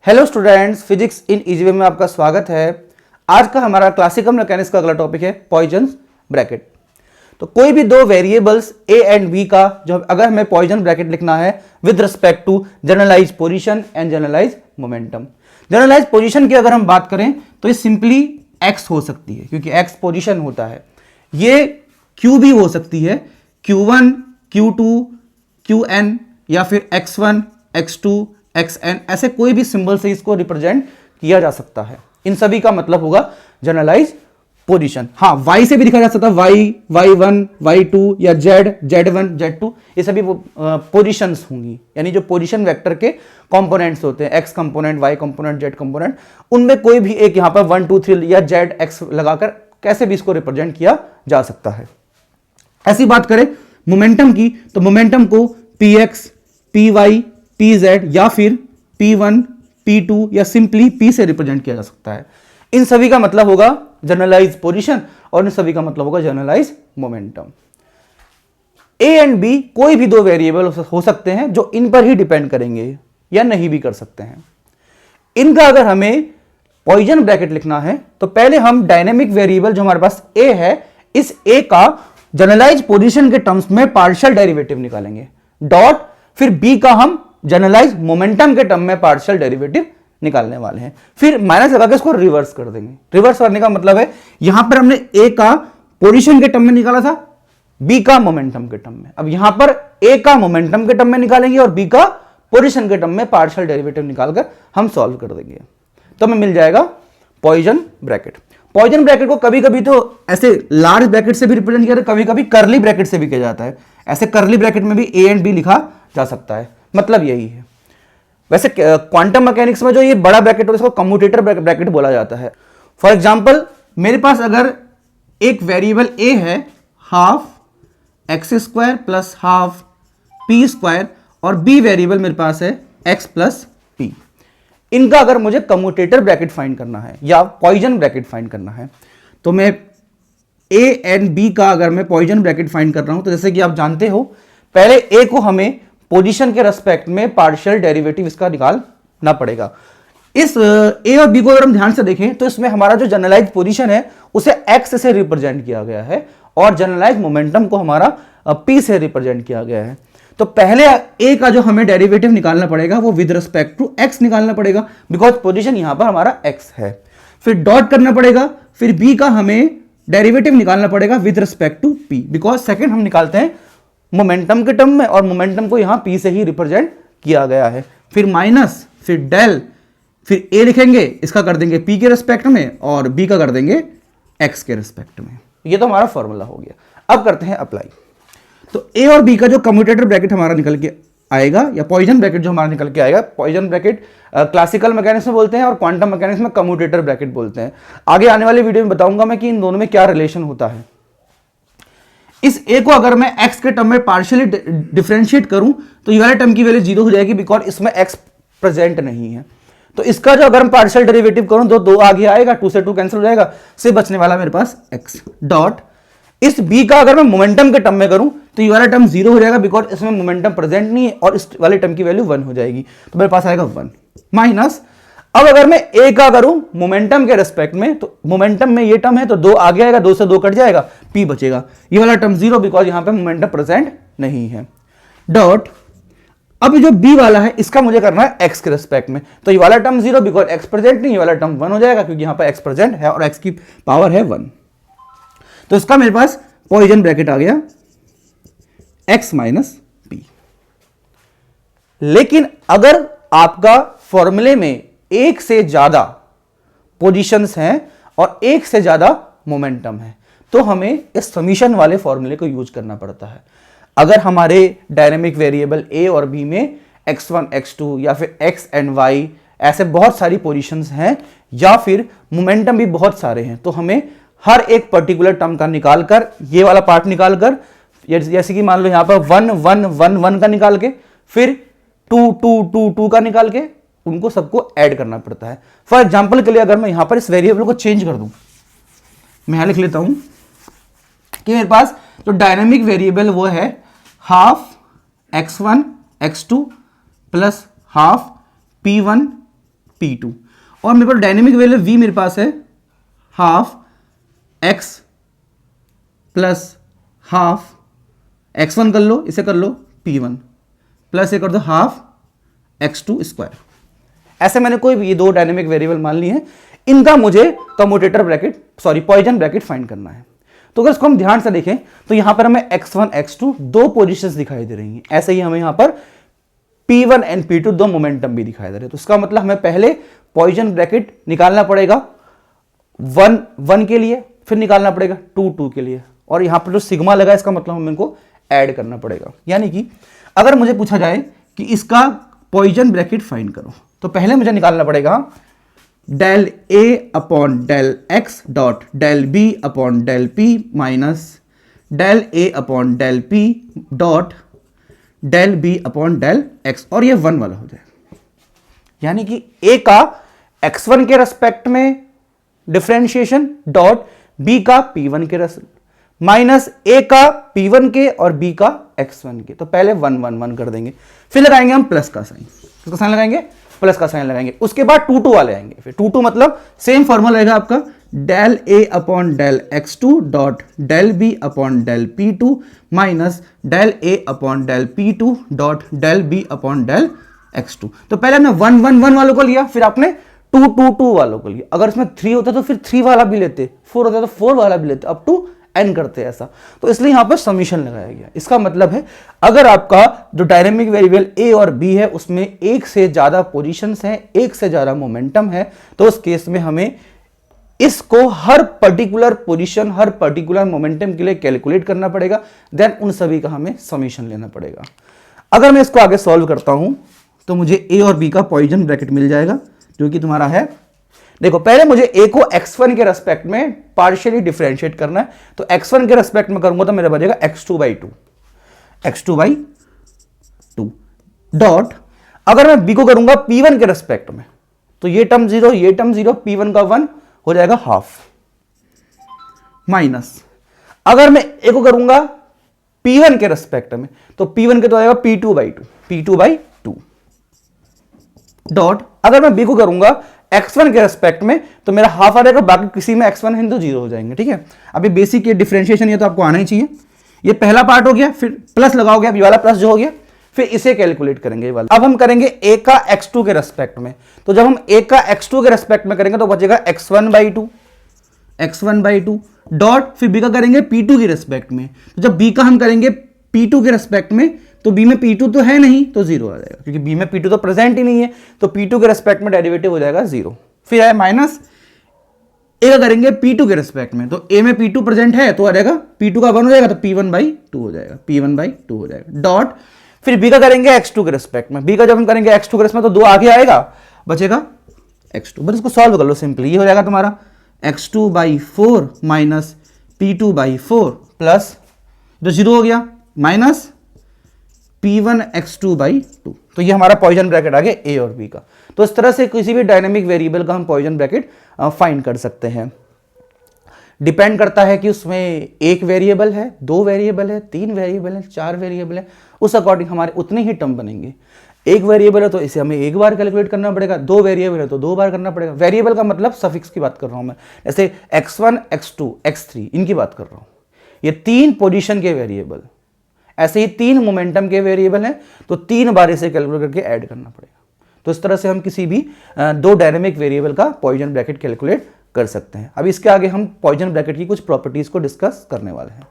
Hello students, physics in easy way में आपका स्वागत है। आज का हमारा क्लासिकल मैकेनिक्स का अगला टॉपिक है पॉइजन ब्रैकेट। तो कोई भी दो वेरिएबल्स ए एंड बी का जो अगर हमें पॉइजन ब्रैकेट लिखना है with respect to generalise position and generalise momentum. Generalise position की अगर हम बात करें तो ये सिंपली एक्स हो सकती है क्योंकि एक्स पोजीशन होता है। ये क्यू भी हो सकती है, Q1, Q2, Qn या फिर X1, X2, Xn, ऐसे कोई भी सिंबल से इसको रिप्रेजेंट किया जा सकता है। इन सभी का मतलब होगा जनरलाइज पोजीशन। हाँ, y से भी दिखा जा सकता है, y, y1, y2 या z, z1, z2, ये सभी पोजीशंस होंगी, यानी जो पोजीशन वेक्टर के कंपोनेंट्स होते हैं, x component, y component, z component, उनमें कोई भी एक यहाँ पर 1, 2, 3 या z, x लगाकर कैसे भी इसको रिप्रेजेंट किया जा सकता है। ऐसी बात करें मोमेंटम की तो मोमेंटम को px, py, pz या फिर p1, p2 या सिंपली p से रिप्रेजेंट किया जा सकता है। इन सभी का मतलब होगा जनरलाइज पोजीशन और इन सभी का मतलब होगा generalise momentum. A and B कोई भी दो वेरिएबल हो सकते हैं जो इन पर ही डिपेंड करेंगे या नहीं भी कर सकते हैं। इनका अगर हमें पॉइजन ब्रैकेट लिखना है तो पहले हम डायनेमिक वेरिएबल जो हमारे पास ए है, इस ए का जनरलाइज पोजीशन के टर्म्स में पार्शियल डेरिवेटिव निकालेंगे, डॉट फिर बी का हम जनरलाइज मोमेंटम के टर्म में पार्शियल डेरिवेटिव निकालने वाले हैं, फिर माइनस लगा के इसको रिवर्स कर देंगे। रिवर्स करने का मतलब है यहां पर हमने ए का पोजीशन के टर्म में निकाला था, बी का मोमेंटम के टर्म में। अब यहां पर ए का मोमेंटम के टर्म में निकालेंगे और बी का पोजीशन के टर्म में पार्शियल डेरिवेटिव निकालकर हम सॉल्व कर देंगे, तो हमें मिल जाएगा पॉइजन ब्रैकेट। पॉइजन ब्रैकेट को कभी कभी तो ऐसे लार्ज ब्रैकेट से भी रिप्रेजेंट किया जाता है, कभी कभी कर्ली ब्रैकेट से भी किया जाता है। ऐसे कर्ली ब्रैकेट में भी ए एंड बी लिखा जा सकता है, मतलब यही है। वैसे क्वांटम मैकेनिक्स में जो ये बड़ा ब्रैकेट होता है इसको कम्यूटेटर ब्रैकेट बोला जाता है। फॉर एग्जांपल मेरे पास अगर एक वेरिएबल ए है half x square plus half P square और बी वेरिएबल मेरे पास है एक्स प्लस पी, इनका अगर मुझे कम्यूटेटर ब्रैकेट फाइंड करना है या पॉइजन ब्रैकेट फाइंड करना है तो मैं ए एंड बी का अगर मैं पॉइजन ब्रैकेट फाइंड कर रहा हूं तो जैसे कि आप जानते हो पहले ए को हमें पोजीशन के रेस्पेक्ट में पार्शियल डेरिवेटिव इसका निकालना पड़ेगा। इस ए और बी को अगर हम ध्यान से देखें तो इसमें हमारा जो जनरलाइज पोजीशन है उसे एक्स से रिप्रेजेंट किया गया है और जनरलाइज मोमेंटम को हमारा पी से रिप्रेजेंट किया गया है। तो पहले ए का जो हमें डेरिवेटिव निकालना पड़ेगा वो विद रिस्पेक्ट टू एक्स निकालना पड़ेगा बिकॉज पोजीशन यहां पर हमारा एक्स है, फिर डॉट करना पड़ेगा, फिर बी का हमें डेरिवेटिव निकालना पड़ेगा with respect to P because second हम निकालते हैं मोमेंटम के टर्म में और मोमेंटम को यहां पी से ही रिप्रेजेंट किया गया है, फिर माइनस, फिर डेल, फिर ए लिखेंगे इसका कर देंगे पी के रिस्पेक्ट में और बी का कर देंगे एक्स के रिस्पेक्ट में। ये तो हमारा फॉर्मूला हो गया। अब करते हैं अप्लाई। तो ए और बी का जो कम्यूटेटर ब्रैकेट हमारा निकल के आएगा या पॉइजन ब्रैकेट जो हमारा निकल के आएगा, पॉइजन ब्रैकेट क्लासिकल मैकेनिक्स में बोलते हैं और क्वांटम मैकेनिक्स में कम्यूटेटर ब्रैकेट बोलते हैं। आगे आने वाले वीडियो में बताऊंगा मैं कि इन दोनों में क्या रिलेशन होता है। इस ए को अगर मैं x के टर्म में पार्शियली डिफरेंशिएट करूं तो ये वाले टर्म की वैल्यू 0 हो जाएगी बिकॉज इसमें x प्रेजेंट नहीं है। तो इसका जो अगर मैं पार्शियल डेरिवेटिव करूं तो 2 आगे आएगा, 2 से 2 कैंसिल हो जाएगा, सिर्फ बचने वाला मेरे पास x डॉट। इस b का अगर मैं मोमेंटम के टर्म में करूं तो ये वाला टर्म 0 हो जाएगा बिकॉज इसमें मोमेंटम प्रेजेंट नहीं है और इस वाले टर्म की वैल्यू 1 हो जाएगी, तो मेरे पास आएगा 1 माइनस। अब अगर मैं ए का करूं मोमेंटम के रेस्पेक्ट में तो मोमेंटम में ये टर्म है तो 2 आगे आएगा, 2 से 2 कट जाएगा, पी बचेगा, ये वाला टर्म 0 बिकॉज यहां पे मोमेंटम प्रेजेंट नहीं है, डॉट। अब जो बी वाला है इसका मुझे करना है एक्स के रेस्पेक्ट में, तो ये वाला टर्म 0 बिकॉज एक्स प्रेजेंट नहीं, ये वाला टर्म 1 हो जाएगा क्योंकि यहां पर एक्स प्रेजेंट है और एक्स की पावर है 1। तो इसका मेरे पास पॉइजन ब्रैकेट आ गया एक्स माइनस पी। लेकिन अगर आपका फॉर्मूले में एक से ज्यादा पोजीशंस हैं और एक से ज्यादा मोमेंटम है तो हमें इस समीशन वाले फॉर्मूले को यूज करना पड़ता है। अगर हमारे डायनेमिक वेरिएबल ए और बी में x1, x2 या फिर x एंड y ऐसे बहुत सारी पोजीशंस हैं या फिर मोमेंटम भी बहुत सारे हैं तो हमें हर एक पर्टिकुलर टर्म का निकालकर ये वाला पार्ट निकालकर, जैसे कि मान लो यहां पर 1 1 1 1 का निकाल के फिर 2 2 2 2 का निकाल के उनको सबको ऐड करना पड़ता है। फॉर एग्जांपल के लिए अगर मैं यहां पर इस वेरिएबल को चेंज कर दूं, मैं यहां लिख लेता हूं कि मेरे पास जो डायनामिक वेरिएबल वो है half x1 x2 plus half p1 P2 और मेरे पास डायनेमिक वैल्यू V मेरे पास है half x plus half x1 कर लो, इसे कर लो P1 प्लस ये कर दो हाफ x2 स्क्वायर। ऐसे मैंने कोई भी ये दो डायनेमिक वेरिएबल मान ली है, इनका मुझे commutator bracket poison bracket find करना है। तो अगर इसको हम ध्यान से देखें तो यहां पर हमें x1 x2 दो पोजीशंस दिखाई दे रही हैं, ऐसे ही हमें यहां पर P1 एंड P2 दो मोमेंटम भी दिखाई दे रहे हैं। तो इसका मतलब हमें पहले पॉइजन ब्रैकेट निकालना पड़ेगा 1 1 के लिए, फिर निकालना पड़ेगा 2 2 के लिए, और यहां पर जो सिग्मा लगा इसका मतलब हमें इनको ऐड करना पड़ेगा। यानी कि अगर मुझे पूछा जाए कि इसका पॉइजन ब्रैकेट फाइंड करो, तो पहले मुझे निकालना पड़ेगा del A upon del X dot del B upon del P minus del A upon del P dot del B upon del X, और ये 1 वाला हो जाएगा। यानी कि A का x1 के रेस्पेक्ट में डिफरेंशिएशन डॉट B का P1 के माइनस A का P1 के और B का x1 के। तो पहले 1 1 1 कर देंगे, फिर लगाएंगे हम प्लस का साइन, किसका साइन लगाएंगे, प्लस का साइन लगाएंगे। उसके बाद 2 2 वाले आएंगे, फिर 2 2 मतलब सेम फॉर्मूला रहेगा आपका del A upon del x2 dot del B upon del P2 minus del A upon del P2 dot del B upon del x2। तो पहले हमने 1 1 1 वालों को लिया, फिर आपने 2 2 2 वालों को लिया। अगर इसमें 3 होता तो फिर 3 वाला भी लेते, 4 होता तो 4 वाला भी लेते, अप टू n करते हैं ऐसा। तो इसलिए यहां पर समीशन लगाया गया। इसका मतलब है अगर आपका जो डायनेमिक वेरिएबल A और B है उसमें एक से ज्यादा पोजीशंस हैं, एक से ज्यादा मोमेंटम है, तो उस केस में हमें इसको हर पर्टिकुलर पोजीशन, हर पर्टिकुलर मोमेंटम के लिए कैलकुलेट करना पड़ेगा, देन उन सभी का हमें समीशन लेना पड़ेगा। अगर मैं इसको आगे सॉल्व करता हूं तो मुझे A और B का पॉइजन ब्रैकेट मिल जाएगा, जो कि तुम्हारा है, देखो पहले मुझे A को x1 के रेस्पेक्ट में पार्शियली डिफरेंशिएट करना है। तो x1 के रेस्पेक्ट में करूंगा तो मेरा बचेगा x2/2 डॉट, अगर मैं B को करूंगा P1 के रेस्पेक्ट में तो ये टर्म 0, ये टर्म 0, P1 का 1 हो जाएगा हाफ, माइनस अगर मैं A को करूंगा P1 के रेस्पेक्ट में तो P1 के तो आएगा P2/2 डॉट, अगर मैं B को करूंगा x1 के रेस्पेक्ट में तो मेरा हाफ आ जाएगा, बाकी किसी में x1 है तो 0 हो जाएंगे। ठीक है, अभी बेसिक ये डिफरेंशिएशन ये तो आपको आना ही चाहिए। ये पहला पार्ट हो गया, फिर प्लस लगाओगे, अभी वाला प्लस जो हो गया, फिर इसे कैलकुलेट करेंगे ये वाला। अब हम करेंगे A का x2 के रेस्पेक्ट में, तो जब हम A का x2 के रेस्पेक्ट में करेंगे तो बचेगा x1/2 डॉट, फिर B का करेंगे P2 के रेस्पेक्ट में, तो जब B का हम करेंगे P2 के रेस्पेक्ट में तो B में P2 तो है नहीं तो 0 आ जाएगा, क्योंकि B में P2 तो प्रेजेंट ही नहीं है, तो P2 के रेस्पेक्ट में डेरिवेटिव हो जाएगा 0। फिर है माइनस A का करेंगे P2 के रेस्पेक्ट में, तो A में P2 प्रेजेंट है तो आ जाएगा P2 का 1 हो जाएगा, तो P1/2 हो जाएगा, P1/2 हो जाएगा डॉट, फिर B का करेंगे x2 के रेस्पेक्ट में, B का जब हम करेंगे x2 के रेस्पेक्ट में तो 2 आगे आएगा, बचेगा x2। बस इसको सॉल्व कर लो सिंपली, ये हो जाएगा तुम्हारा x2/4 माइनस P2/4 प्लस जो 0 हो गया माइनस P1 x2/2। तो ये हमारा पॉइजन ब्रैकेट आ गया A और B का। तो इस तरह से किसी भी डायनेमिक वेरिएबल का हम पॉइजन ब्रैकेट फाइंड कर सकते हैं। डिपेंड करता है कि उसमें एक वेरिएबल है, 2 वेरिएबल है, 3 वेरिएबल है, 4 वेरिएबल है, उस अकॉर्डिंग हमारे उतने ही टर्म बनेंगे। एक वेरिएबल है तो इसे हमें एक बार कैलकुलेट करना पड़ेगा, 2 वेरिएबल है तो 2 बार करना पड़ेगा। वेरिएबल का मतलब सफिक्स की बात कर रहा हूं मैं, जैसे x1 x2 x3 इनकी बात कर रहा हूं। ये 3 पोजीशन के वेरिएबल, ऐसे ही 3 मोमेंटम के वेरिएबल हैं, तो 3 बार इसे कैलकुलेट करके ऐड करना पड़ेगा। तो इस तरह से हम किसी भी 2 डायनेमिक वेरिएबल का पॉइजन ब्रैकेट कैलकुलेट कर सकते हैं। अब इसके आगे हम पॉइजन ब्रैकेट की कुछ प्रॉपर्टीज को डिस्कस करने वाले हैं।